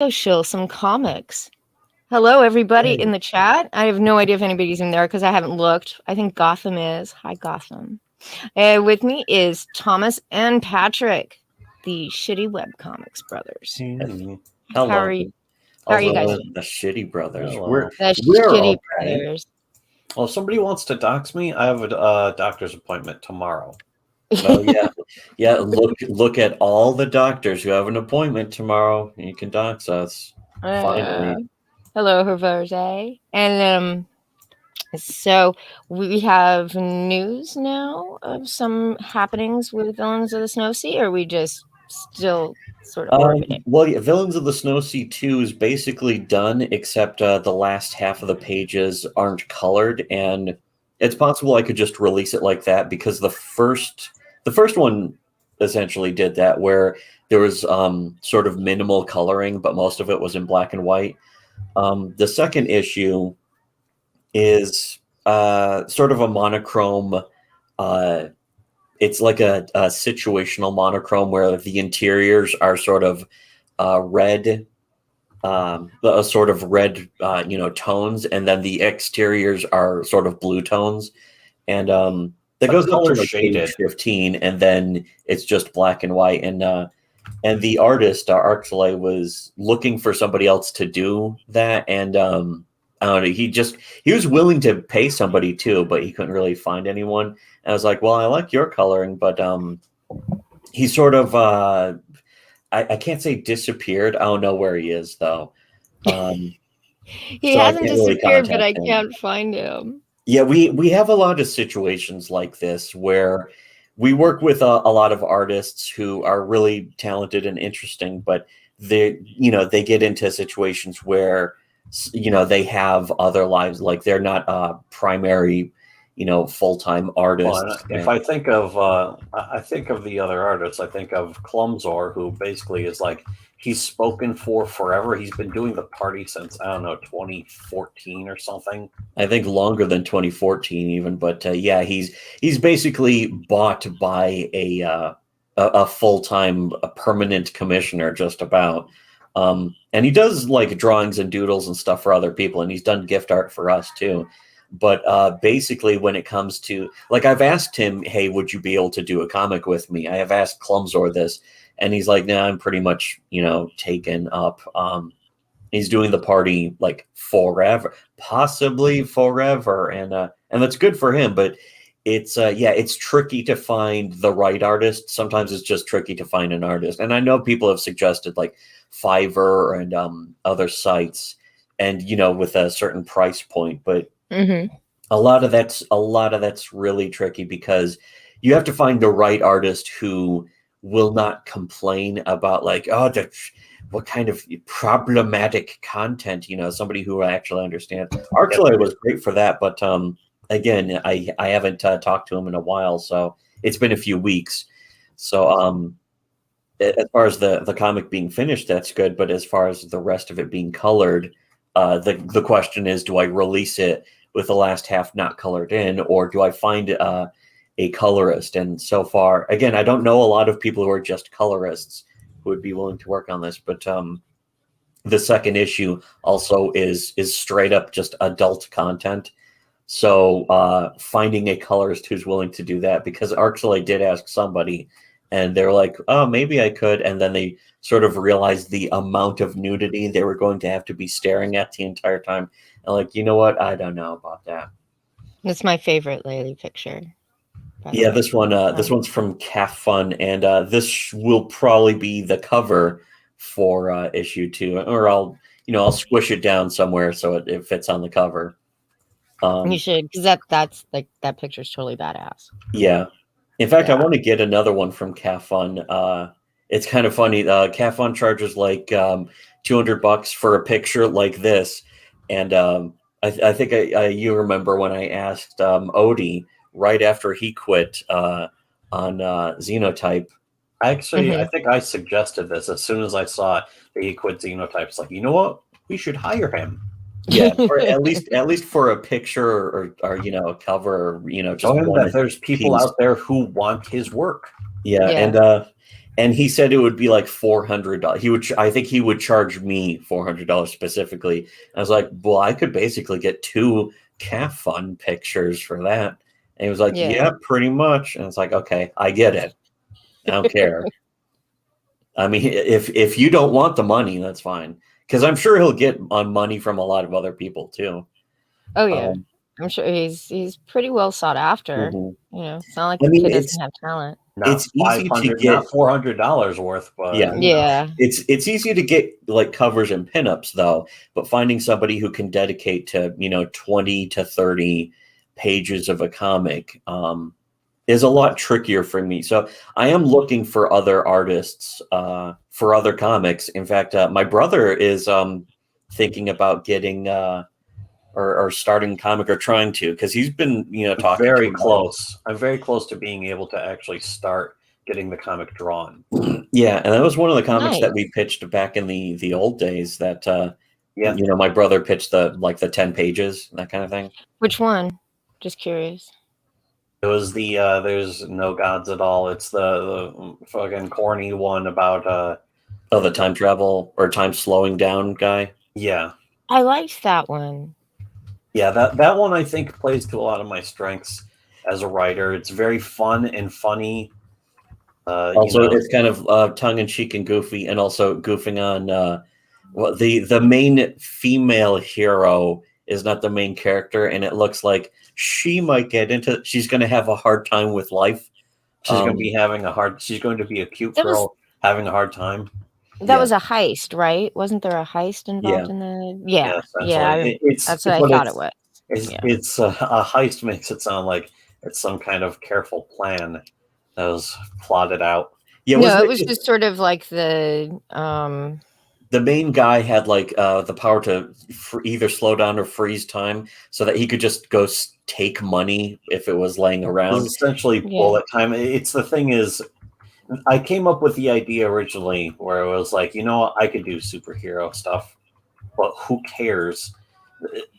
Shill some comics. Hello, everybody Hey. in the chat. I have no idea if anybody's in there because I haven't looked. I think Gotham is. Hi, Gotham. With me is Thomas and Patrick, the Shitty Webcomics brothers. Hey. How Hello. are you? How are you guys doing? The Shitty Brothers. Hello. The We're Shitty okay. Brothers. Well, if somebody wants to dox me, I have a doctor's appointment tomorrow. Oh yeah. Look at all the doctors who have an appointment tomorrow. You can dox us. Finally. Hello, Hervose. And so we have news now of some happenings with Villains of the Snow Sea, or are we just still sort of orbiting? Well, yeah, Villains of the Snow Sea 2 is basically done, except the last half of the pages aren't colored, and it's possible I could just release it like that because the first one essentially did that, where there was sort of minimal coloring, but most of it was in black and white. The second issue is sort of a monochrome. It's like a situational monochrome where the interiors are sort of red, a sort of red, tones, and then the exteriors are sort of blue tones, and that goes up to like page 15, and then it's just black and white, and the artist Arxley was looking for somebody else to do that, and I don't know, he was willing to pay somebody too, but he couldn't really find anyone. And I was like, well, I like your coloring, but he sort of I can't say disappeared. I don't know where he is though. He hasn't disappeared, but I can't find him. Yeah, we have a lot of situations like this where we work with a lot of artists who are really talented and interesting, but they get into situations where they have other lives, like they're not primary full-time artists. Well, if I think of the other artists, I think of Clumsor, who basically is like, he's spoken for forever. He's been doing the party since, I don't know, 2014 or something. I think longer than 2014 even, but yeah, he's basically bought by a full-time, a permanent commissioner just about. And he does like drawings and doodles and stuff for other people, and he's done gift art for us too. But basically, when it comes to, like, I've asked him, hey, would you be able to do a comic with me? I have asked Clumsor this, and he's like, nah, I'm pretty much, taken up. He's doing the party like forever, possibly forever. And that's good for him, but it's tricky to find the right artist. Sometimes it's just tricky to find an artist. And I know people have suggested like Fiverr and other sites, and with a certain price point, but a lot of that's really tricky because you have to find the right artist who will not complain about like, oh, what kind of problematic content, somebody who actually understands. Arxley was great for that, but again, I haven't talked to him in a while, so it's been a few weeks. So as far as the comic being finished, that's good, but as far as the rest of it being colored, the question is, do I release it with the last half not colored in, or do I find a colorist? And so far, again, I don't know a lot of people who are just colorists who would be willing to work on this, but the second issue also is straight up just adult content. So finding a colorist who's willing to do that, because Arxley did ask somebody, and they're like, oh, maybe I could, and then they sort of realized the amount of nudity they were going to have to be staring at the entire time. And like, you know what? I don't know about that. That's my favorite Laylee picture. Yeah, this one's from Calf Fun, and this will probably be the cover for issue 2, or I'll squish it down somewhere so it fits on the cover. You should, because that's like, that picture's totally badass. Yeah. In fact, I want to get another one from Calf Fun. It's kind of funny. Calf Fun charges like $200 for a picture like this, and I think you remember when I asked Odie right after he quit on Xenotype. Actually, I think I suggested this as soon as I saw that he quit Xenotype. It's like, you know what? We should hire him. Yeah, or at least for a picture or a cover, or, just that there's people out there who want his work. Yeah, And he said it would be like $400. I think he would charge me $400 specifically. I was like, well, I could basically get 2 calf fun pictures for that. And he was like, yeah, pretty much. And it's like, okay, I get it. I don't care. I mean, if you don't want the money, that's fine. Because I'm sure he'll get on money from a lot of other people too. Oh yeah, I'm sure he's pretty well sought after. Mhm. You know, it's not like the kid doesn't have talent. Not It's easy to get not $400 worth, but Yeah. It's easy to get like covers and pinups though, but finding somebody who can dedicate to 20 to 30 pages of a comic is a lot trickier for me. So I am looking for other artists for other comics. In fact, my brother is thinking about getting or starting comic, or trying to, because he's been talking very close. I'm very close to being able to actually start getting the comic drawn. Yeah, and that was one of the comics that we pitched back in the old days. That my brother pitched the 10 pages, that kind of thing. Which one? Just curious. It was the there's no gods at all. It's the fucking corny one about the time travel or time slowing down guy. Yeah, I liked that one. Yeah, that one I think plays to a lot of my strengths as a writer. It's very fun and funny. Also, it's kind of tongue in cheek and goofy, and also goofing on the main female hero is not the main character, and it looks like she's going to have a hard time with life. She's going to be a cute girl having a hard time. That was a heist, right? Wasn't there a heist involved in the? Yeah. That's what I thought it was. It's a heist makes it sound like it's some kind of careful plan that was plotted out. Yeah, no, it was just sort of like the main guy had the power to either slow down or freeze time, so that he could just go take money if it was laying around. It's essentially bullet time. It's the thing is, I came up with the idea originally where it was like, I could do superhero stuff, but who cares?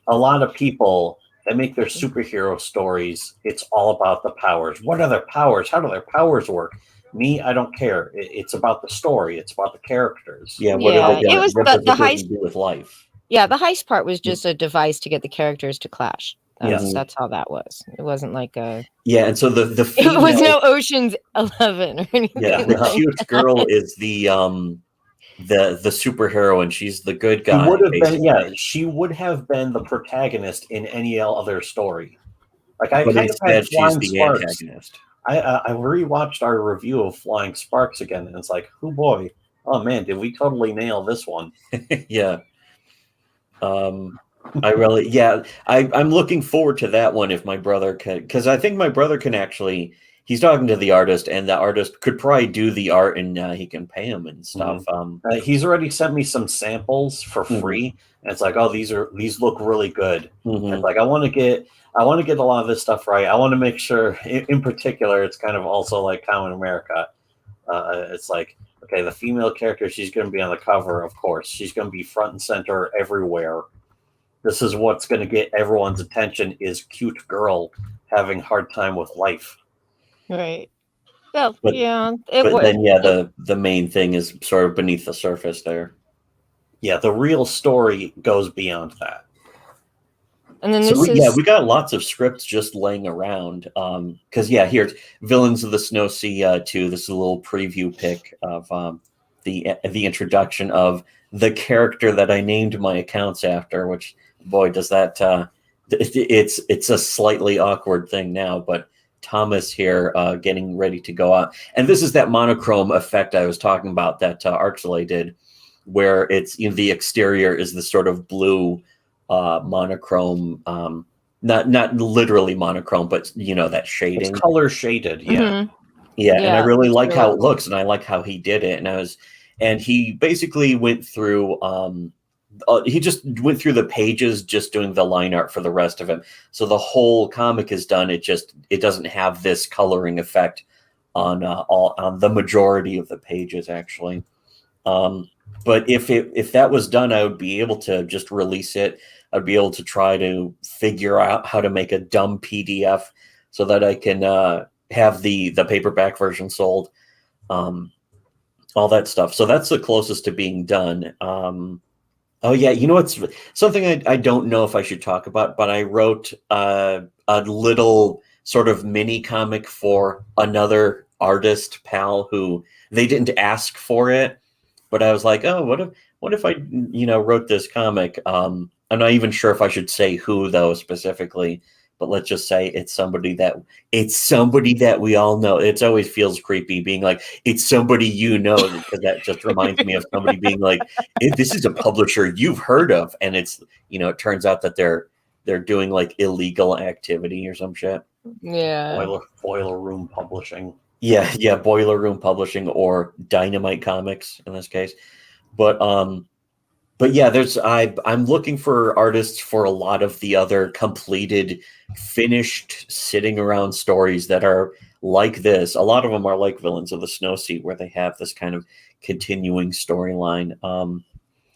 A lot of people that make their superhero stories, it's all about the powers. What are their powers? How do their powers work? Me, I don't care. It's about the story. It's about the characters. Yeah, it was the heist do with life. Yeah, the heist part was just a device to get the characters to clash. That's how that was. It wasn't like a and so the female, it was no Ocean's 11 or anything. Yeah, the cute girl is the superhero, and she's the good guy. She would have been the protagonist in any other story. But instead, she's the antagonist. I rewatched our review of Flying Sparks again, and it's like, oh boy, oh man, did we totally nail this one? Yeah. I'm looking forward to that one if my brother can, because I think my brother can actually. He's talking to the artist, and the artist could probably do the art, and he can pay him and stuff. Mm-hmm. He's already sent me some samples for free, and it's like, oh, these look really good. Mm-hmm. It's like I want to get a lot of this stuff right. I want to make sure, in particular, it's kind of also like Common America. It's like, okay, the female character, she's going to be on the cover, of course. She's going to be front and center everywhere. This is what's going to get everyone's attention: is cute girl having hard time with life. Right. Well, the main thing is sort of beneath the surface there. Yeah, the real story goes beyond that. And then we got lots of scripts just laying around. Because here's Villains of the Snow Sea 2. This is a little preview pic of the introduction of the character that I named my accounts after. Which, boy, does that it's a slightly awkward thing now, but Thomas here getting ready to go out, and this is that monochrome effect I was talking about that Archulay did, where it's the exterior is the sort of blue monochrome, not literally monochrome, but that shading. It's color shaded, and I really like how it looks, and I like how he did it, and he basically went through he just went through the pages just doing the line art for the rest of him. So the whole comic is done. It doesn't have this coloring effect on the majority of the pages actually. But if that was done, I would be able to just release it. I'd be able to try to figure out how to make a dumb PDF so that I can have the paperback version sold. all that stuff. So that's the closest to being done. Oh yeah, you know what's something I don't know if I should talk about, but I wrote a little sort of mini comic for another artist pal who they didn't ask for it, but I was like, oh, what if I wrote this comic? I'm not even sure if I should say who though specifically, but let's just say it's somebody that we all know. It always feels creepy being like it's somebody because that just reminds me of somebody being like, this is a publisher you've heard of, and it's it turns out that they're doing like illegal activity or some shit. Yeah. Boiler Room Publishing. Yeah, Boiler Room Publishing or Dynamite Comics in this case. But yeah, I'm looking for artists for a lot of the other completed, finished, sitting around stories that are like this. A lot of them are like Villains of the Snow Sea, where they have this kind of continuing storyline.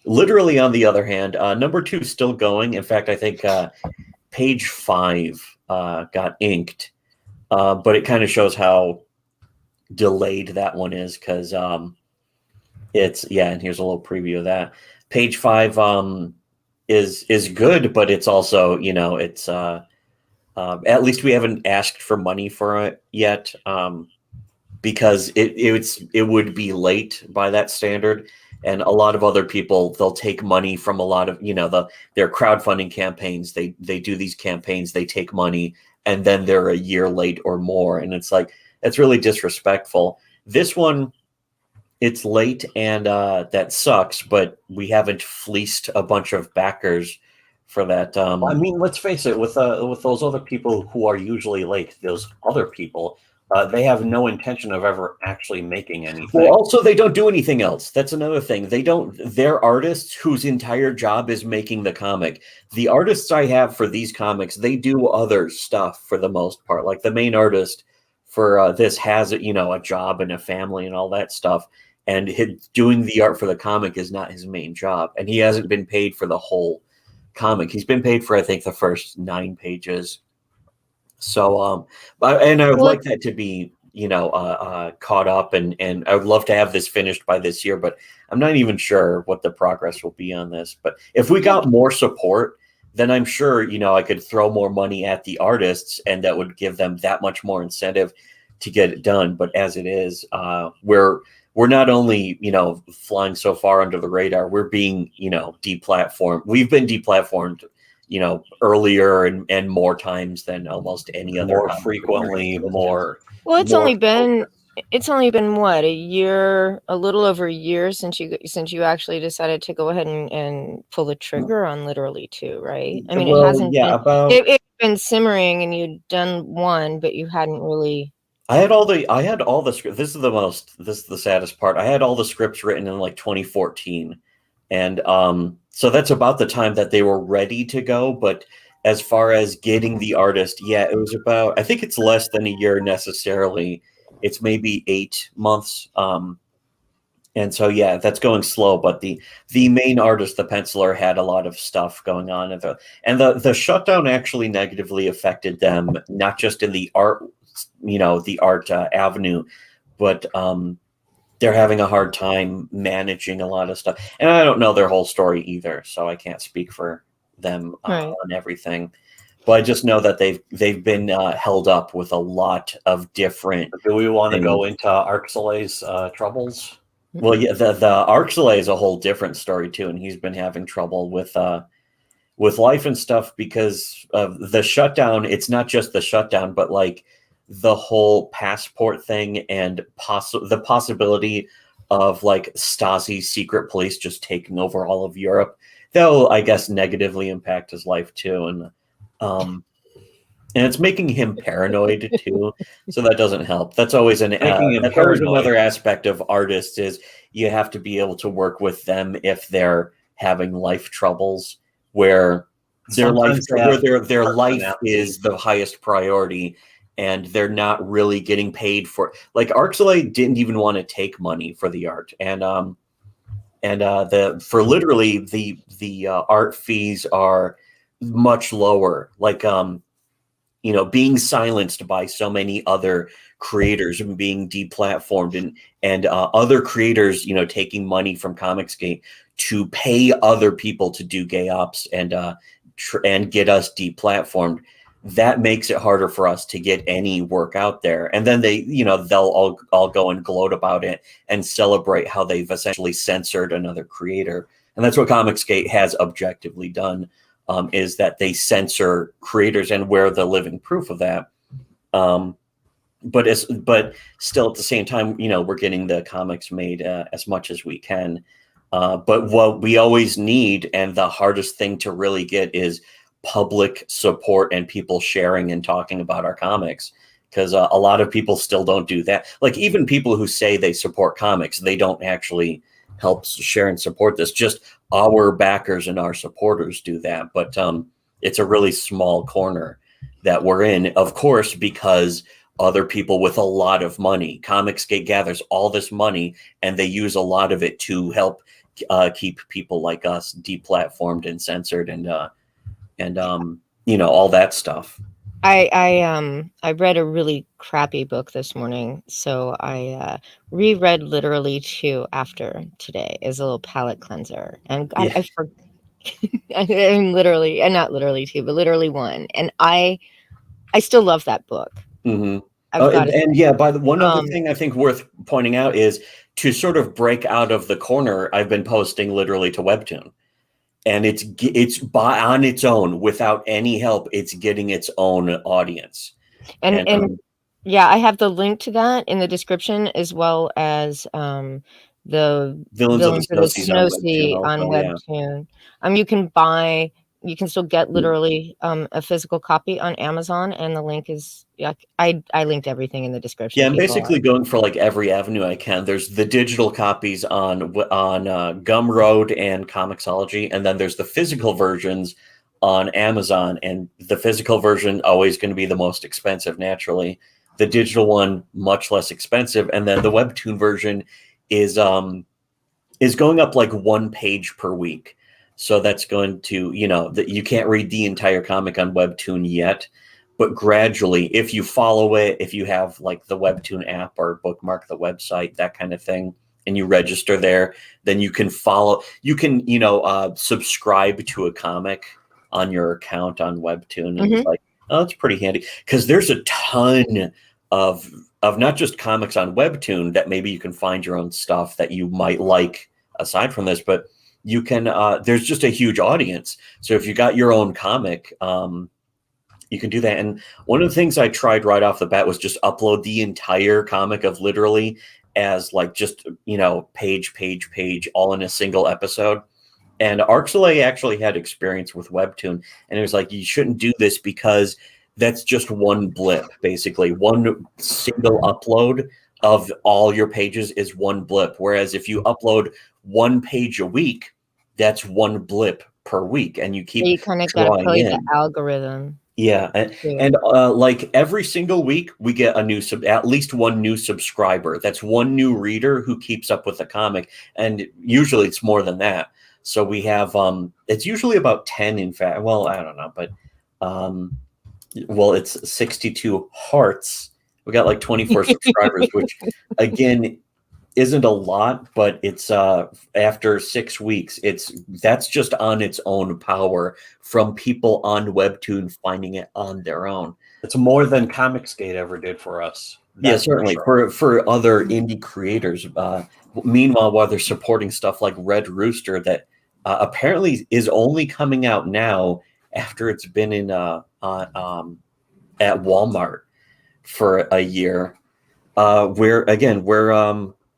Literally, on the other hand, number 2 is still going. In fact, I think page 5 got inked, but it kind of shows how delayed that one is because and here's a little preview of that. Page 5 is good, but it's also it's at least we haven't asked for money for it yet, because it would be late by that standard, and a lot of other people, they'll take money from a lot of their crowdfunding campaigns. They do these campaigns, they take money, and then they're a year late or more, and it's like that's really disrespectful. This one, it's late, and that sucks, but we haven't fleeced a bunch of backers for that. I mean, let's face it, with those other people who are usually late, those other people, they have no intention of ever actually making anything. Well, also, they don't do anything else. That's another thing. They're artists whose entire job is making the comic. The artists I have for these comics, they do other stuff for the most part. Like the main artist for this has a job and a family and all that stuff. And doing the art for the comic is not his main job. And he hasn't been paid for the whole comic. He's been paid for, I think, the first 9 pages. So, and I would like that to be, caught up, and I would love to have this finished by this year, but I'm not even sure what the progress will be on this. But if we got more support, then I'm sure, I could throw more money at the artists, and that would give them that much more incentive to get it done. But as it is, we're not only, flying so far under the radar, we're being, deplatformed. We've been deplatformed, earlier and more times than almost any other. More frequently, more. Well, it's only been what, a little over a year since you actually decided to go ahead and pull the trigger on Literally 2, right? I mean, it hasn't been, it's been simmering, and you'd done one, but you hadn't really. I had all the scripts. This is the saddest part. I had all the scripts written in like 2014. And so that's about the time that they were ready to go. But as far as getting the artist, it was about, I think it's less than a year necessarily. It's maybe 8 months. And so, that's going slow. But the main artist, the penciler, had a lot of stuff going on. And the shutdown actually negatively affected them, not just in the art, the art avenue, but they're having a hard time managing a lot of stuff. And I don't know their whole story either, so I can't speak for them on everything. But I just know that they've been held up with a lot of different. Do we want to go into Arxelay's troubles? Well, yeah, the Arxelay is a whole different story too, and he's been having trouble with life and stuff because of the shutdown. It's not just the shutdown, but like the whole passport thing and the possibility of like Stasi's secret police just taking over all of Europe. That'll, I guess, negatively impact his life too, and it's making him paranoid too. So that doesn't help. That's always another aspect of artists is you have to be able to work with them if they're having life troubles where their life is the highest priority. And they're not really getting paid for. Like Arxelay didn't even want to take money for the art, and for Literally the art fees are much lower. Like being silenced by so many other creators and being deplatformed, and other creators, taking money from Comicsgate to pay other people to do gay ops and get us deplatformed. That makes it harder for us to get any work out there. And then they'll all go and gloat about it and celebrate how they've essentially censored another creator. And that's what Comicsgate has objectively done, is that they censor creators, and we're the living proof of that. But still at the same time, we're getting the comics made as much as we can. But what we always need, and the hardest thing to really get, is public support and people sharing and talking about our comics, because a lot of people still don't do that. Like, even people who say they support comics, they don't actually help share and support this. Just our backers and our supporters do that. But it's a really small corner that we're in, of course, because other people with a lot of money, Comicsgate gathers all this money, and they use a lot of it to help keep people like us deplatformed and censored, and all that stuff. I read a really crappy book this morning, so I reread Literally 2 after today as a little palate cleanser, and Yeah. I'm literally, and not literally 2, but literally 1, and I still love that book. Mm-hmm. I've got to and say. one other thing I think worth pointing out is, to sort of break out of the corner, I've been posting literally to Webtoon, and it's on its own, without any help. It's getting its own audience. And yeah, I have the link to that in the description, as well as the Villains of the Snow Sea Sea on on Webtoon. Webtoon. You can still get literally a physical copy on Amazon, and the link is, I linked everything in the description. Yeah, I'm basically going for like every avenue I can. There's the digital copies on Gumroad and Comixology, and then there's the physical versions on Amazon. And the physical version always going to be the most expensive, naturally. The digital one much less expensive, and then the Webtoon version is going up like 1 page per week. So that's going to, you can't read the entire comic on Webtoon yet. But gradually, if you follow it, if you have like the Webtoon app or bookmark the website, that kind of thing, and you register there, then you can subscribe to a comic on your account on Webtoon. And it's like, oh, that's pretty handy, because there's a ton of not just comics on Webtoon that maybe you can find your own stuff that you might like aside from this, but you can, there's just a huge audience. So if you got your own comic, you can do that. And one of the things I tried right off the bat was just upload the entire comic of Literally as like just, page, all in a single episode. And Arxelay actually had experience with Webtoon, and it was like, you shouldn't do this, because that's just one blip, basically. One single upload of all your pages is one blip. Whereas if you upload 1 page a week, that's one blip per week, and you keep you kind of got to play the algorithm. Yeah, and like every single week we get at least one new subscriber. That's one new reader who keeps up with the comic, and usually it's more than that. So we have it's usually about 10, in fact. Well, I don't know, but it's 62 hearts. We got like 24 subscribers, which again isn't a lot, but it's after 6 weeks, that's just on its own power from people on Webtoon finding it on their own. It's more than Comicsgate ever did for us. Yeah, certainly for other indie creators. Meanwhile, while they're supporting stuff like Red Rooster, that apparently is only coming out now after it's been in at Walmart for a year.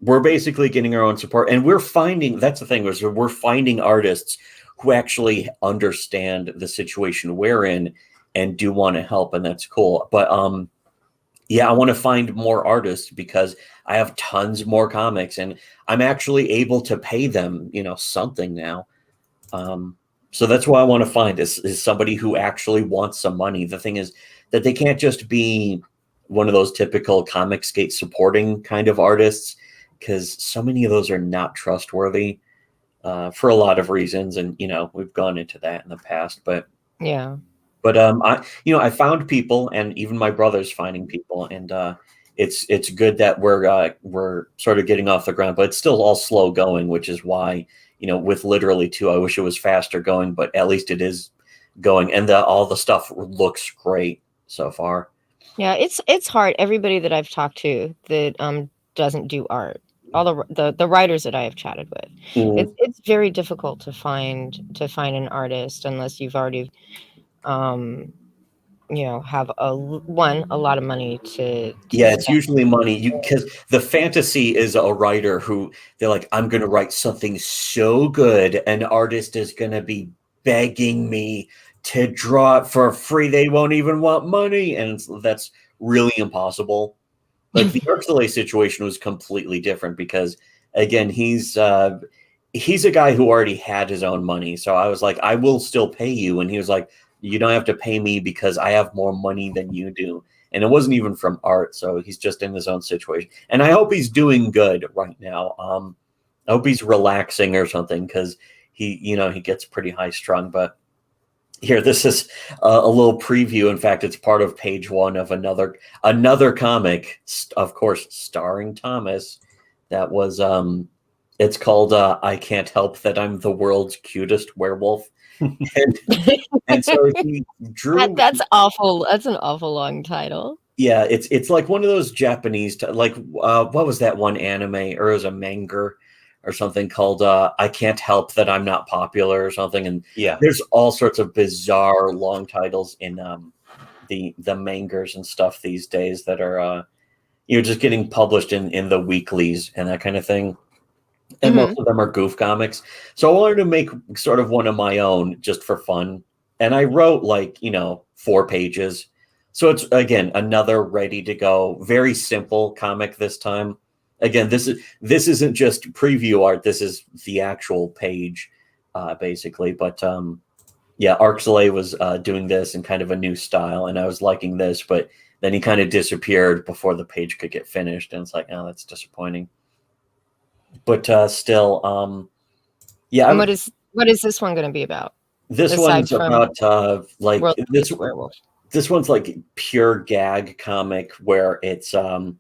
We're basically getting our own support, and we're finding, that's the thing, was we're finding artists who actually understand the situation we're in and do want to help, and that's cool. But I want to find more artists, because I have tons more comics, and I'm actually able to pay them, something now. So that's what I want to find is somebody who actually wants some money. The thing is that they can't just be one of those typical Comicsgate supporting kind of artists, because so many of those are not trustworthy for a lot of reasons. And, we've gone into that in the past, but But I found people, and even my brother's finding people, and it's good that we're sort of getting off the ground, but it's still all slow going, which is why, with literally two, I wish it was faster going, but at least it is going, and all the stuff looks great so far. Yeah, it's hard. Everybody that I've talked to that doesn't do art, all the writers that I have chatted with, it's very difficult to find an artist unless you've already have a lot of money to Yeah, it's spend. usually money, because the fantasy is a writer who they're like, I'm going to write something so good, an artist is going to be begging me to draw it for free. They won't even want money, and that's really impossible. Like the Ursulay situation was completely different because, again, he's a guy who already had his own money. So I was like, I will still pay you, and he was like, you don't have to pay me because I have more money than you do. And it wasn't even from art, so he's just in his own situation. And I hope he's doing good right now. I hope he's relaxing or something, because he gets pretty high strung. But here, this is a little preview. In fact, it's part of page 1 of another comic, of course, starring Thomas. That was it's called "I Can't Help That I'm the World's Cutest Werewolf." and so he drew. That's awful. That's an awful long title. Yeah, it's like one of those Japanese, what was that one anime, or it was a manga or something called I Can't Help That I'm Not Popular or something. And yeah, there's all sorts of bizarre long titles in the mangas and stuff these days that are just getting published in the weeklies and that kind of thing. And most of them are goof comics. So I wanted to make sort of one of my own just for fun. And I wrote 4 pages. So it's, again, another ready to go, very simple comic this time. Again, this isn't just preview art. This is the actual page, basically. But Ursulay was doing this in kind of a new style, and I was liking this. But then he kind of disappeared before the page could get finished, and it's like, oh, that's disappointing. But still, yeah. And what is this one going to be about? This one's about Werewolf. This one's like pure gag comic where it's like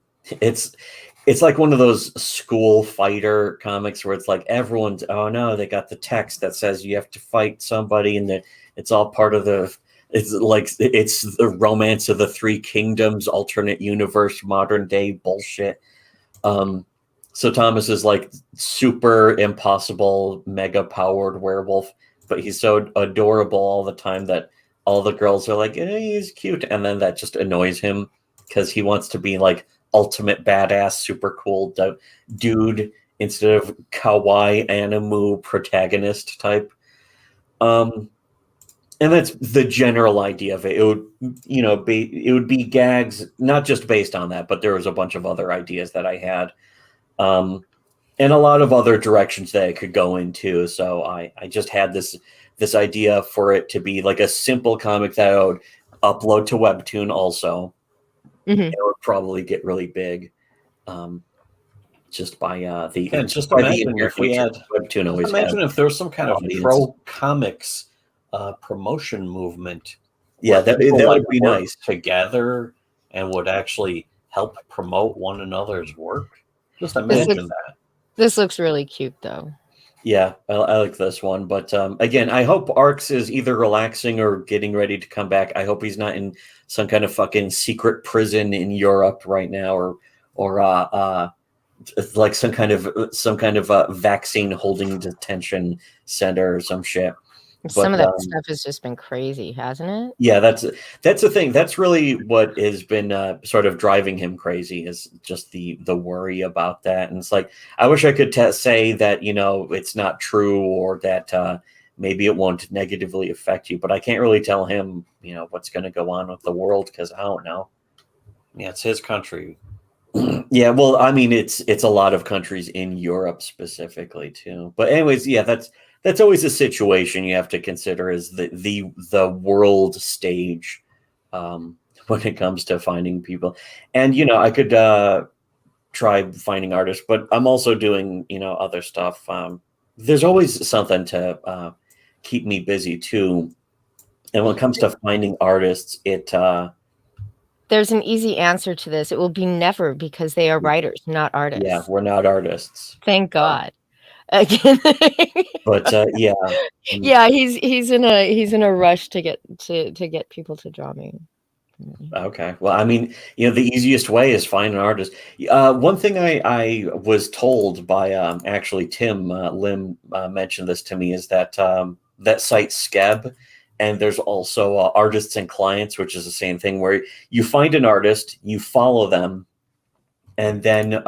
one of those school fighter comics where it's like everyone's, oh no, they got the text that says you have to fight somebody, and it's all part of it's the Romance of the Three Kingdoms, alternate universe, modern day bullshit. So Thomas is like super impossible, mega powered werewolf, but he's so adorable all the time that all the girls are like, hey, he's cute. And then that just annoys him because he wants to be like ultimate badass, super cool dude instead of kawaii animu protagonist type. And that's the general idea of it. It would be gags, not just based on that, but there was a bunch of other ideas that I had. And a lot of other directions that I could go into. So I just had this idea for it to be like a simple comic that I would upload to Webtoon also. It would probably get really big. Just by just imagine if we had Webtoon always imagine had if there was some kind of audience. pro comics promotion movement. Yeah, that would be nice. Together and would actually help promote one another's work. Just imagine that. This looks really cute, though. Yeah, I like this one. But again, I hope Arcs is either relaxing or getting ready to come back. I hope he's not in some kind of fucking secret prison in Europe right now, or like some kind of vaccine holding detention center or some shit. Some of that stuff has just been crazy, hasn't it? Yeah, that's the thing. That's really what has been sort of driving him crazy, is just the worry about that. And it's like, I wish I could say that it's not true, or that maybe it won't negatively affect you, but I can't really tell him what's going to go on with the world, because I don't know. Yeah, it's his country. Yeah, well, I mean, it's a lot of countries in Europe specifically too. But anyways, yeah, that's always a situation you have to consider, is the world stage when it comes to finding people. And I could try finding artists, but I'm also doing other stuff. There's always something to keep me busy too. And when it comes to finding artists, There's an easy answer to this. It will be never, because they are writers, not artists. yeah, we're not artists. Thank God. Again. But yeah. Yeah, he's in a rush to get people to draw me. Okay. Well, I mean, the easiest way is find an artist. One thing I was told by actually Tim Lim mentioned this to me is that that site Skeb, and there's also Artists and Clients, which is the same thing, where you find an artist, you follow them, and then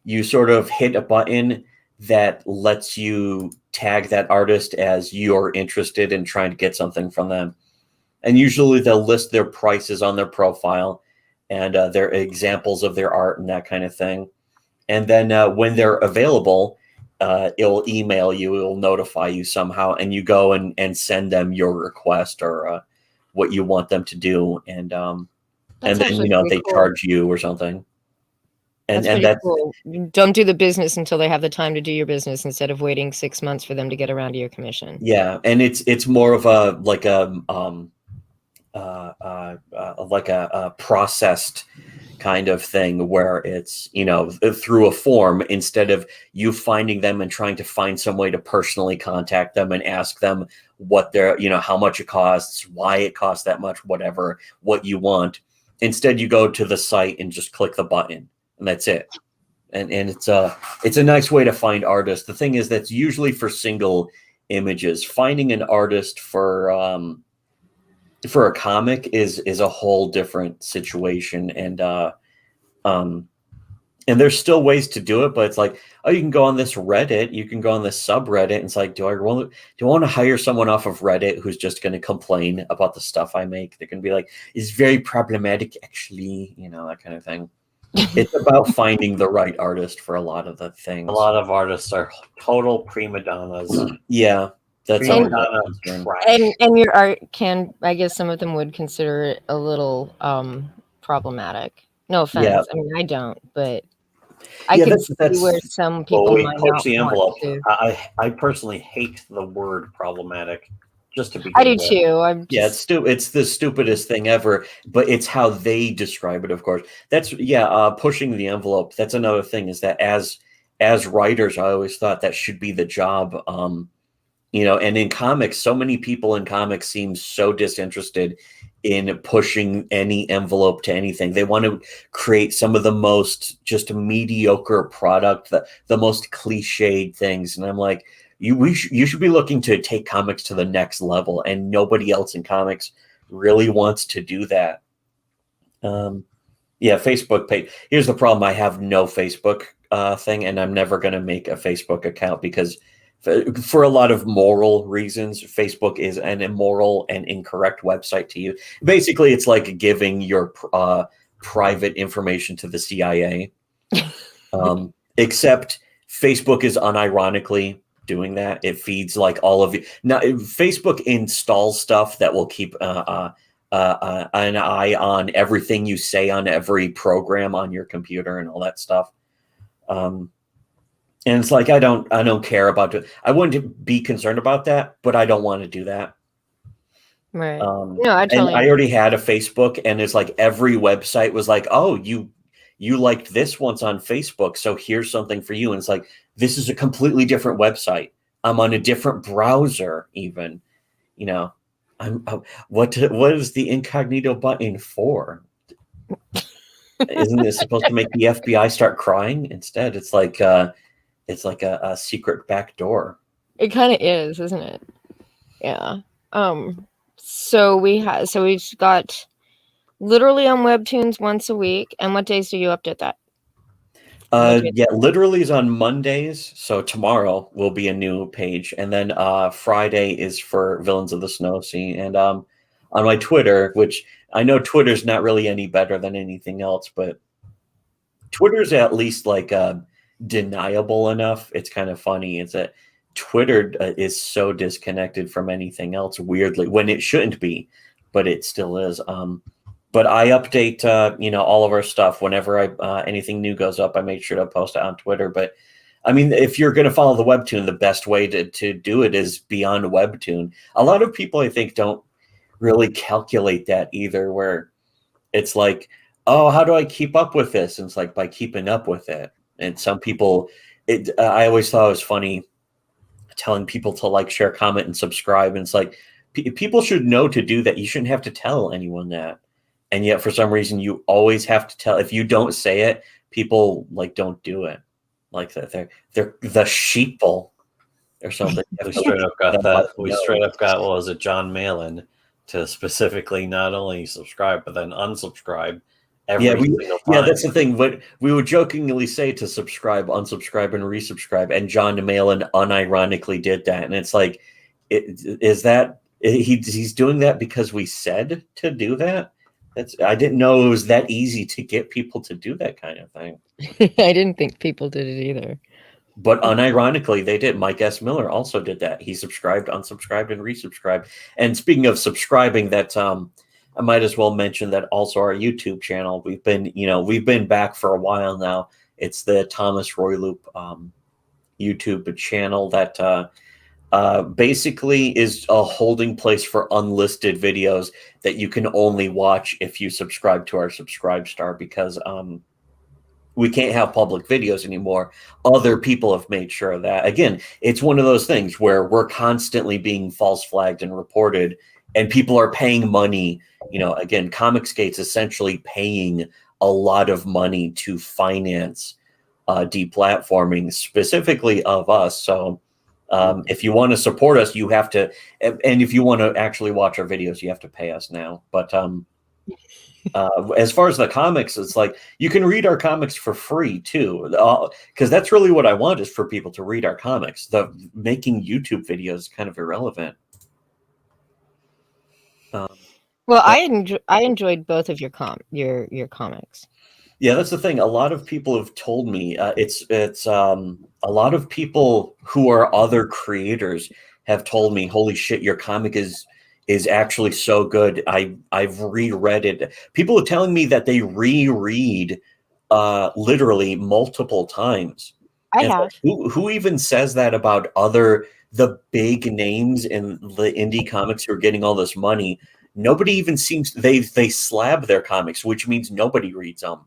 you sort of hit a button that lets you tag that artist as you're interested in trying to get something from them. And usually they'll list their prices on their profile and their examples of their art and that kind of thing. And then when they're available, it'll email you, it'll notify you somehow, and you go and send them your request or what you want them to do. And then, they cool. charge you or something. And that's cool. Don't do the business until they have the time to do your business, instead of waiting 6 months for them to get around to your commission. Yeah. And it's more of a processed kind of thing, where it's through a form, instead of you finding them and trying to find some way to personally contact them and ask them what their how much it costs, why it costs that much, whatever, what you want. Instead, you go to the site and just click the button, and that's it. And it's a nice way to find artists. The thing is, that's usually for single images. Finding an artist for a comic is a whole different situation. And there's still ways to do it, but it's like, oh, you can go on this Reddit, you can go on this subreddit, and it's like, do I want to hire someone off of Reddit who's just going to complain about the stuff I make? They're going to be like, it's very problematic, actually, that kind of thing. It's about finding the right artist for a lot of the things. A lot of artists are total prima donnas. Yeah. That's and your art I guess some of them would consider it a little problematic. No offense. Yeah. I mean, I don't, but I can see where some people might not the envelope. want to. I personally hate the word problematic. Just to be. I do too. It's the stupidest thing ever, but it's how they describe it. Of course, that's pushing the envelope. That's another thing. Is that as writers, I always thought that should be the job. And in comics, so many people in comics seem so disinterested in pushing any envelope to anything. They want to create some of the most just mediocre product, the most cliched things. And I'm like, you should be looking to take comics to the next level, and nobody else in comics really wants to do that. Facebook page. Here's the problem. I have no Facebook thing, and I'm never going to make a Facebook account because for a lot of moral reasons, Facebook is an immoral and incorrect website to use. Basically, it's like giving your private information to the CIA. Except Facebook is unironically doing that. It feeds like all of you. Now, Facebook installs stuff that will keep an eye on everything you say on every program on your computer and all that stuff. And it's like, I don't care about it. I wouldn't be concerned about that, but I don't want to do that. Right. I already had a Facebook, and it's like every website was like, oh, you liked this once on Facebook, so here's something for you. And it's like, this is a completely different website. I'm on a different browser, even. What is the incognito button for? Isn't it supposed to make the FBI start crying? Instead, it's like a secret back door. It kind of is, isn't it? Yeah. So we've got Literally on Webtoons once a week. And what days do you update that? Literally is on Mondays. So tomorrow will be a new page. And then Friday is for Villains of the Snow Sea. And on my Twitter, which I know Twitter's not really any better than anything else, but Twitter's at least like deniable enough. It's kind of funny. It's that Twitter is so disconnected from anything else, weirdly, when it shouldn't be, but it still is. But I update, all of our stuff whenever anything new goes up. I make sure to post it on Twitter. But I mean, if you're going to follow the Webtoon, the best way to do it is beyond Webtoon. A lot of people, I think, don't really calculate that either, where it's like, oh, how do I keep up with this? And it's like by keeping up with it. And some people, I always thought it was funny telling people to like, share, comment, and subscribe. And it's like, people should know to do that. You shouldn't have to tell anyone that. And yet for some reason you always have to tell. If you don't say it, people like don't do it. Like that. They're the sheeple or something. We straight up got that. We straight up got, what was it, John Malin to specifically not only subscribe, but then unsubscribe every single time. Yeah, that's the thing. But we would jokingly say to subscribe, unsubscribe, and resubscribe. And John Malin unironically did that. And it's like, he's doing that because we said to do that? I didn't know it was that easy to get people to do that kind of thing. I didn't think people did it either. But unironically, they did. Mike S. Miller also did that. He subscribed, unsubscribed, and resubscribed. And speaking of subscribing, that I might as well mention that also our YouTube channel. We've been back for a while now. It's the Thomas Roy Loop YouTube channel that basically is a holding place for unlisted videos that you can only watch if you subscribe to our Subscribe Star, because we can't have public videos anymore. Other people have made sure of that. Again, it's one of those things where we're constantly being false flagged and reported, and people are paying money. Again, Comicsgate's essentially paying a lot of money to finance deplatforming, specifically of us. So if you want to support us, you have to, and if you want to actually watch our videos, you have to pay us now. But as far as the comics, it's like you can read our comics for free too, because that's really what I want, is for people to read our comics. The making YouTube videos is kind of irrelevant. Well, I enjoyed both of your comics. Yeah, that's the thing. A lot of people have told me it's a lot of people who are other creators have told me, "Holy shit, your comic is actually so good. I've reread it." People are telling me that they reread literally multiple times. I have. Who even says that about the big names in the indie comics who are getting all this money? Nobody even seems, they slab their comics, which means nobody reads them.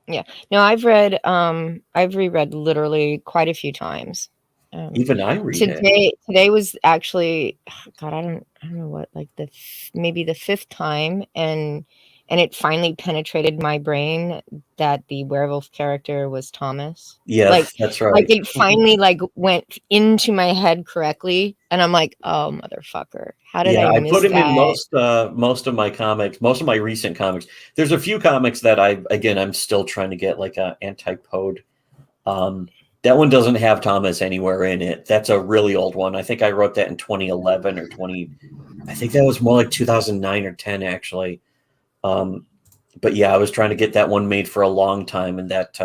Yeah. No, I've reread literally quite a few times. Even I read it. Today was actually, God, I don't know what, like maybe the fifth time, and it finally penetrated my brain that the werewolf character was Thomas. Yes, that's right. Like it finally went into my head correctly, and I'm like, oh motherfucker, how did I miss put him that? in most of my comics, most of my recent comics. There's a few comics that I'm still trying to get, like Antipode. That one doesn't have Thomas anywhere in it. That's a really old one. I think I wrote that in 2011 or 20. I think that was more like 2009 or 10 actually. But yeah, I was trying to get that one made for a long time, and that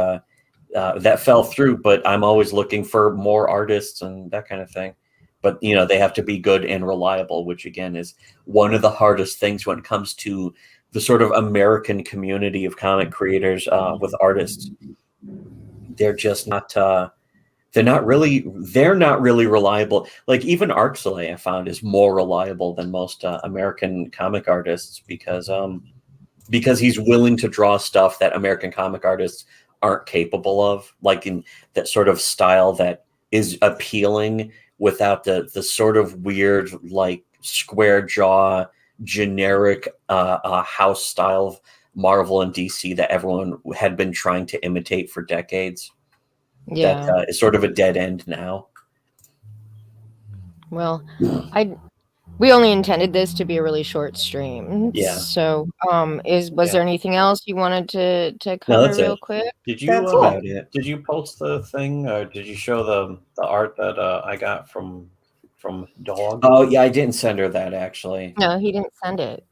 fell through. But I'm always looking for more artists and that kind of thing. But they have to be good and reliable, which again is one of the hardest things when it comes to the sort of American community of comic creators with artists. They're just not. They're not really reliable. Like even Arxley, I found, is more reliable than most American comic artists because he's willing to draw stuff that American comic artists aren't capable of, like in that sort of style that is appealing without the sort of weird, like square jaw, generic house style of Marvel and DC that everyone had been trying to imitate for decades. Yeah, that is sort of a dead end now. Well, we only intended this to be a really short stream. Yeah. So, was there anything else you wanted to cover real quick? Did you Did you post the thing, or did you show the art that I got from Dog? Oh yeah, I didn't send her that actually. No, he didn't send it.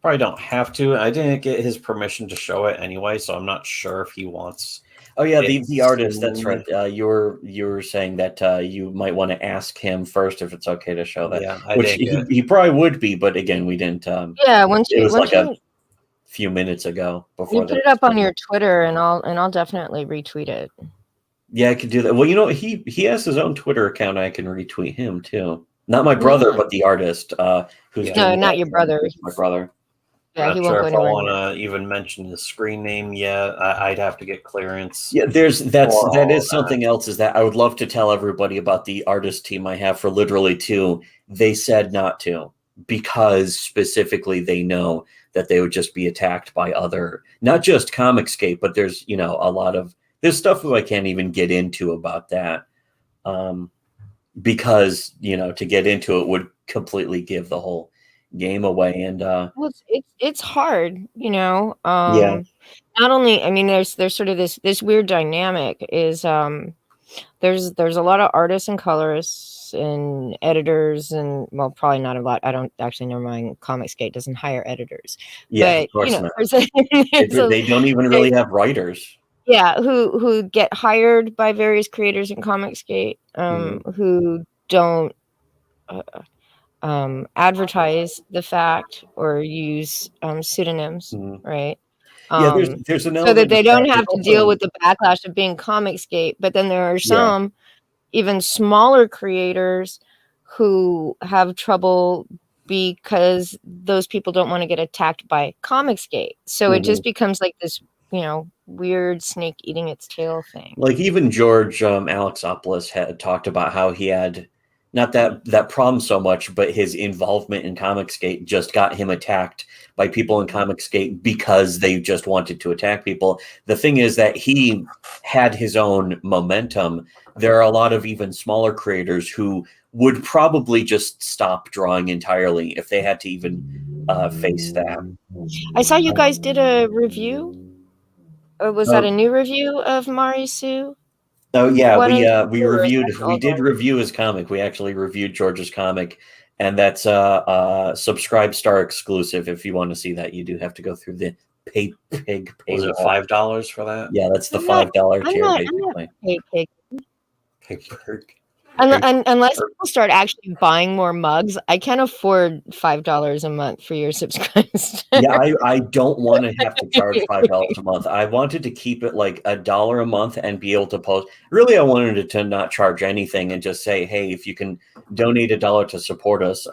Probably don't have to. I didn't get his permission to show it anyway, so I'm not sure if he wants. Oh yeah, the artist. That's right. You were saying that you might want to ask him first if it's okay to show that. Yeah, which he probably would be, but again, we didn't. Yeah, it was like a few minutes ago. Before you put it up on your Twitter, and I'll definitely retweet it. Yeah, I could do that. Well, he has his own Twitter account. I can retweet him too. Not my brother, Yeah. but the artist who's Yeah. No, doing not it. your brother. My brother. Yeah, I'm he not won't sure go if I anywhere want near. to even mention his screen name yet. I'd have to get clearance. Yeah, that all is of something else. Is that I would love to tell everybody about the artist team I have for Literally Two. They said not to because specifically they know that they would just be attacked by other, not just Comicscape, but there's a lot of there's stuff that I can't even get into about that. Because to get into it would completely give the whole game away. And Well, it's hard, yeah, not only, I mean, there's sort of this weird dynamic is there's a lot of artists and colorists and editors, and well, probably not a lot. I don't actually, never mind, Comicsgate doesn't hire editors, yeah, of but course not. there's They don't even really have writers. yeah, who get hired by various creators in Comicsgate, who don't advertise the fact or use pseudonyms, right? Yeah, there's an So that element they of that. don't have There's to deal also, with the backlash of being Comicsgate. But then there are yeah, some even smaller creators who have trouble because those people don't want to get attacked by Comicsgate. So it just becomes like this, weird snake eating its tail thing. like even George Alexopoulos had talked about how he had not that problem so much, but his involvement in Comicsgate just got him attacked by people in Comicsgate because they just wanted to attack people. The thing is that he had his own momentum. There are a lot of even smaller creators who would probably just stop drawing entirely if they had to even face that. I saw you guys did a review. Was that a new review of Mari Sue? Oh yeah, What we did review his comic. We actually reviewed George's comic, and that's a Subscribe Star exclusive. If you want to see that, you do have to go through the pig paywall. Was it $5 for that? Yeah, that's the $5 tier, basically. Pig. Unless people start actually buying more mugs, I can't afford $5 a month for your subscribers. Yeah, I don't want to have to charge $5 a month. I wanted to keep it like $1 a month and be able to post. Really, I wanted it to not charge anything and just say, hey, if you can donate $1 to support us.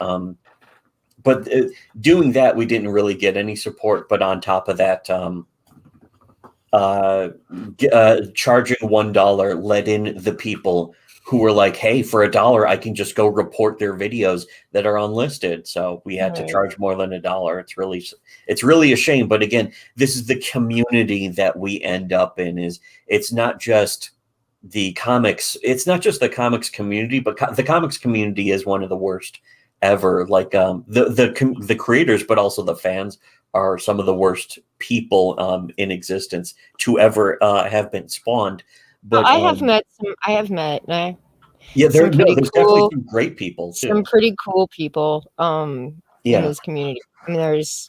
But doing that, we didn't really get any support. But on top of that, charging $1 let in the people who were like, hey, for $1, I can just go report their videos that are unlisted. So we had to charge more than $1. It's really a shame. But again, this is the community that we end up in. It's not just the comics. It's not just the comics community, but the comics community is one of the worst ever. Like the creators, but also the fans are some of the worst people in existence to ever have been spawned. But I have met. Yeah, there's definitely some great people too. Some pretty cool people in this community. I mean, there's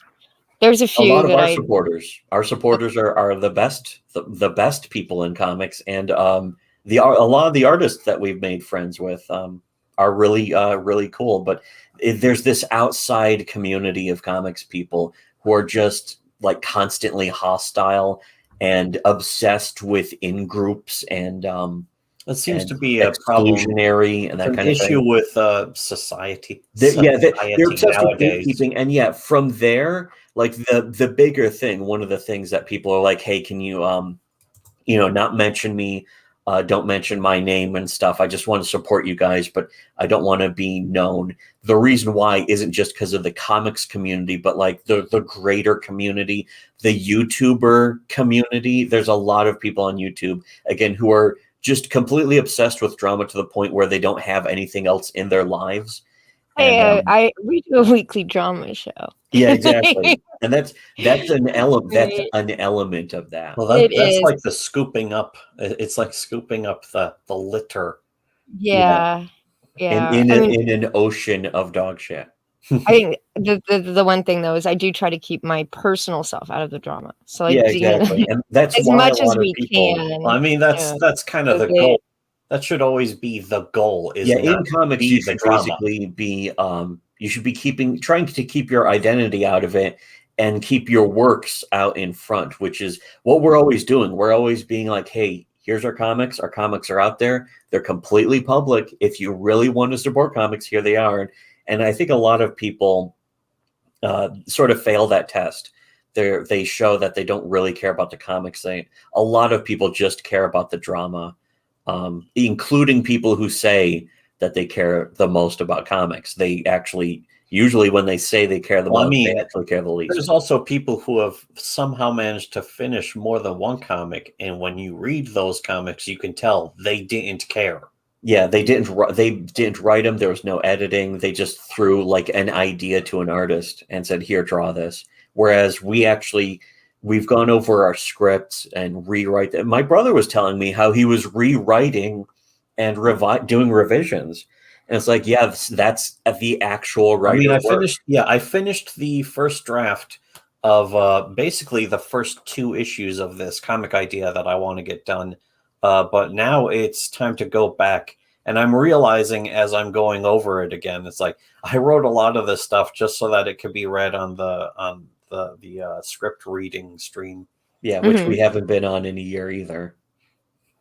a few a lot of that our supporters. Our supporters are the best people in comics, and a lot of the artists that we've made friends with are really cool. But there's this outside community of comics people who are just like constantly hostile and obsessed with in groups, and that seems to be a exclusionary and that kind of issue thing. with society. They're obsessed with gatekeeping, and yet from there, like the bigger thing, one of the things that people are like, hey, can you not mention me, don't mention my name and stuff. I just want to support you guys, but I don't want to be known. The reason why isn't just because of the comics community, but like the greater community, the YouTuber community. There's a lot of people on YouTube, again, who are just completely obsessed with drama to the point where they don't have anything else in their lives. And, we do a weekly drama show. Yeah, exactly. And that's an element. That's an element of that. Well, that's like the scooping up. It's like scooping up the litter. Yeah. In an ocean of dog shit. I think the one thing though is I do try to keep my personal self out of the drama. So exactly, and that's as much as we can. I mean, that's kind of the goal. That should always be the goal. In comics, you should basically be you should be trying to keep your identity out of it and keep your works out in front, which is what we're always doing. We're always being like, hey, here's our comics. Our comics are out there. They're completely public. If you really want to support comics, here they are. And I think a lot of people sort of fail that test. They show that they don't really care about the comics. A lot of people just care about the drama, including people who say that they care the most about comics. They actually, usually when they say they care the most, they actually care the least. There's also people who have somehow managed to finish more than one comic, and when you read those comics, you can tell they didn't care. Yeah, they didn't write them. There was no editing. They just threw like an idea to an artist and said, "Here, draw this." Whereas we've gone over our scripts and rewrite them. My brother was telling me how he was rewriting and doing revisions. And it's like, yeah, that's the actual writer. I finished the first draft of basically the first 2 issues of this comic idea that I want to get done. But now it's time to go back. And I'm realizing as I'm going over it again, it's like I wrote a lot of this stuff just so that it could be read on the script reading stream. Yeah, which we haven't been on in a year either.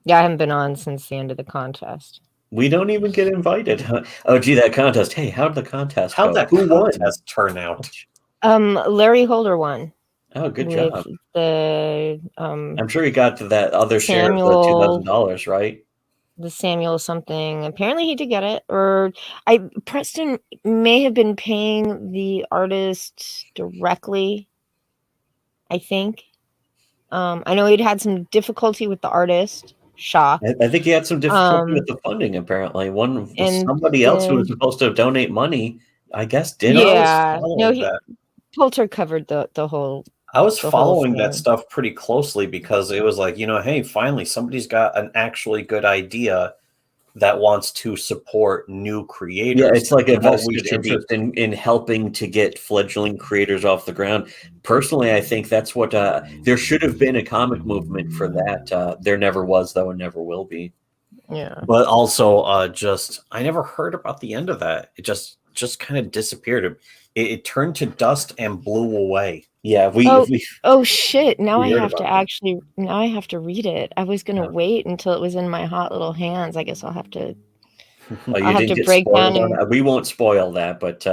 Yeah, I haven't been on since the end of the contest. We don't even get invited. Oh, gee, that contest. Hey, how'd the contest go? Who won? Turn out? Larry Holder won. Oh, good job. I'm sure he got to that other share of the $2,000, right? The Samuel something. Apparently he did get it. Or Preston may have been paying the artist directly, I think. I know he'd had some difficulty with the artist. Shock. I think he had some difficulty with the funding, apparently. Somebody else who was supposed to donate money, I guess, didn't. Yeah. No, Poulter covered the whole. I was following that stuff pretty closely because it was like, hey, finally somebody's got an actually good idea that wants to support new creators. Yeah, it's like a vested interest in helping to get fledgling creators off the ground. Personally, I think that's what there should have been a comic movement for that. There never was, though, and never will be. Yeah. But also, I never heard about the end of that. It just kind of disappeared. It turned to dust and blew away. Yeah, oh shit! Now I have to read it. I was gonna wait until it was in my hot little hands. I guess I'll have to. I'll have to break down. We won't spoil that, but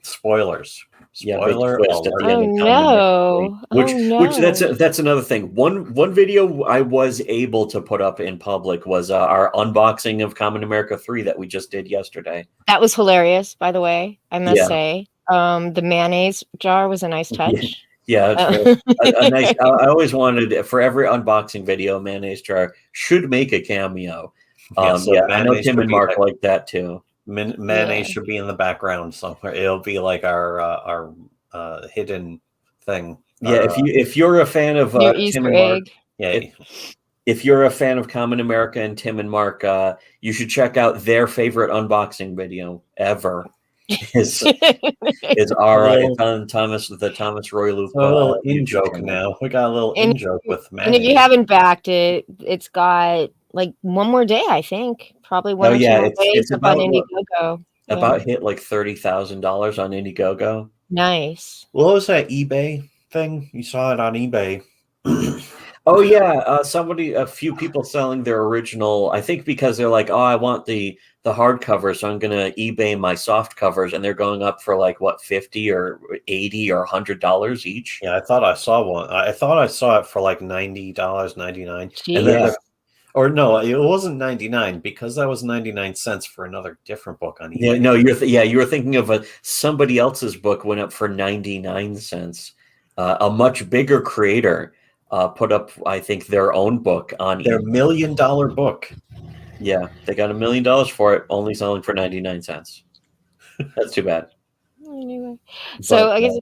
spoilers. Spoiler twist at the end of which that's another thing. One video I was able to put up in public was our unboxing of Common America 3 that we just did yesterday. That was hilarious, by the way. I must say. The mayonnaise jar was a nice touch. Yeah, a nice. I always wanted for every unboxing video, a mayonnaise jar should make a cameo. I know Tim and Mark like that too. Mayonnaise should be in the background somewhere. It'll be like our hidden thing. Yeah, if you're a fan of Tim and Mark, if you're a fan of Common America and Tim and Mark, you should check out their favorite unboxing video ever. Is our the Thomas Roy Luke in joke now. We got a little in joke with Matt. And if you haven't backed it, it's got like one more day, I think. Probably one or two more days. It's about on Indiegogo. About hit like $30,000 on Indiegogo. Nice. What was that eBay thing? You saw it on eBay. Oh yeah, a few people selling their original. I think because they're like, oh, I want the hardcover, so I'm gonna eBay my soft covers, and they're going up for like what, $50 or $80 or $100 each. Yeah, I thought I saw one. I thought I saw it for like $90, $99. And then, or no, it wasn't 99 because that was 99 cents for another different book on eBay. Yeah, no, you were thinking of somebody else's book went up for 99 cents. A much bigger creator put up, I think, their own book on their $1 million book. Yeah, they got $1 million for it, only selling for 99 cents. That's too bad. Anyway, so I guess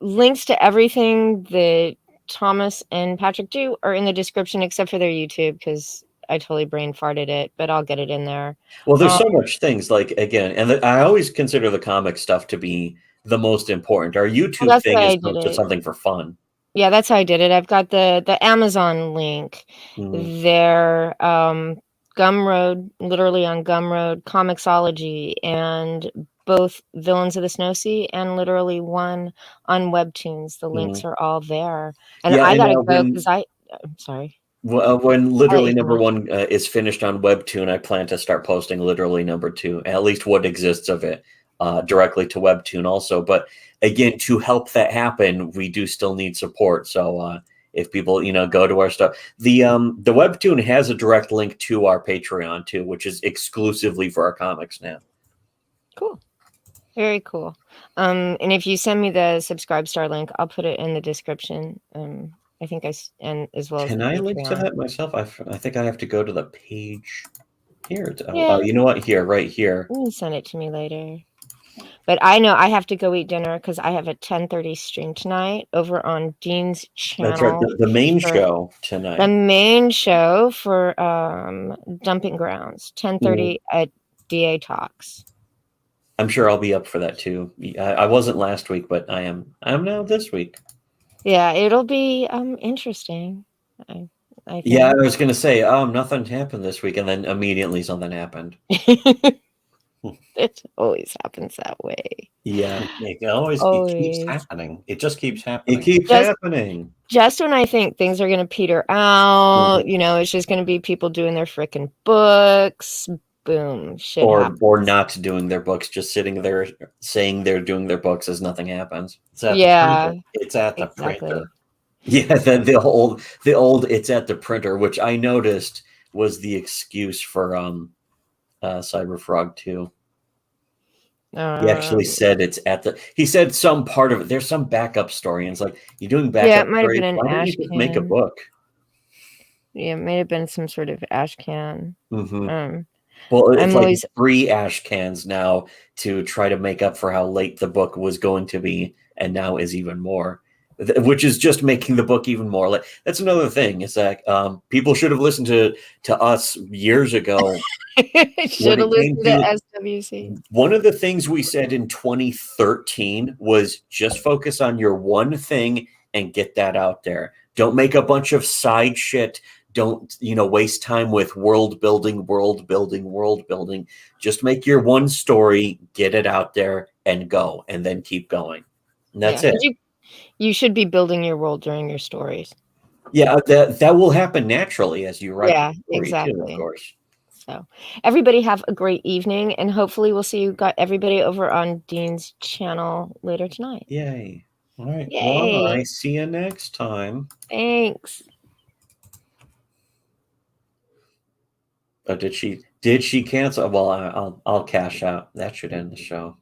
links to everything that Thomas and Patrick do are in the description, except for their YouTube, because I totally brain farted it, but I'll get it in there. Well, there's so much things, like, again, and I always consider the comic stuff to be the most important. Our YouTube thing is just something for fun. Yeah, that's how I did it. I've got the Amazon link. Their Gumroad, literally on Gumroad, Comixology, and both Villains of the Snow Sea and literally one on Webtoons. The links are all there. And I gotta go because I'm sorry. Well, when literally you number know. one is finished on Webtoon, I plan to start posting literally number two, at least what exists of it, directly to Webtoon also. But again, to help that happen, we do still need support. So if people, go to our stuff, the Webtoon has a direct link to our Patreon too, which is exclusively for our comics now. Cool. Very cool. And if you send me the Subscribe Star link, I'll put it in the description. I think and as well as Can the I link to Patreon. that myself? I think I have to go to the page here. Yeah. You know what? Here, right here. You can send it to me later. But I know I have to go eat dinner because I have a 10:30 stream tonight over on Dean's That's right. channel. The main for show The tonight. main show for Dumping Grounds, 10:30 at DA Talks. I'm sure I'll be up for that too. I wasn't last week, but I am now this week. Yeah, it'll be interesting. I think. Yeah, I was gonna say, nothing happened this week, and then immediately something happened. It always happens that way. Yeah, It keeps Always. happening. It just keeps happening. it keeps happening. Just when I think things are going to peter out, it's just going to be people doing their frickin' books. Boom, shit happens. Or not doing their books, just sitting there saying they're doing their books as nothing happens. It's at the printer. It's at the printer. Yeah, the old it's at the printer, which I noticed was the excuse for Cyberfrog 2. He actually said it's at the. He said some part of it. There's some backup story, and it's like, you're doing backup. Yeah, it might have stories, been an why don't ash you just can. make a book? Yeah, it may have been some sort of ash can. Well, it's like 3 ash cans now to try to make up for how late the book was going to be, and now is even more, which is just making the book even more. Like, that's another thing. It's like people should have listened to us years ago. Should have listened to SWC. One of the things we said in 2013 was just focus on your one thing and get that out there. Don't make a bunch of side shit. Don't, waste time with world building. Just make your one story, get it out there, and go, and then keep going. And that's it. You should be building your world during your stories. Yeah, that will happen naturally as you write. Yeah, the story exactly. too, of course. So, everybody have a great evening, and hopefully we'll see everybody over on Dean's channel later tonight. Yay! All right. Yay. Well, I see you next time. Thanks. Oh, did she cancel? Well, I'll cash out. That should end the show.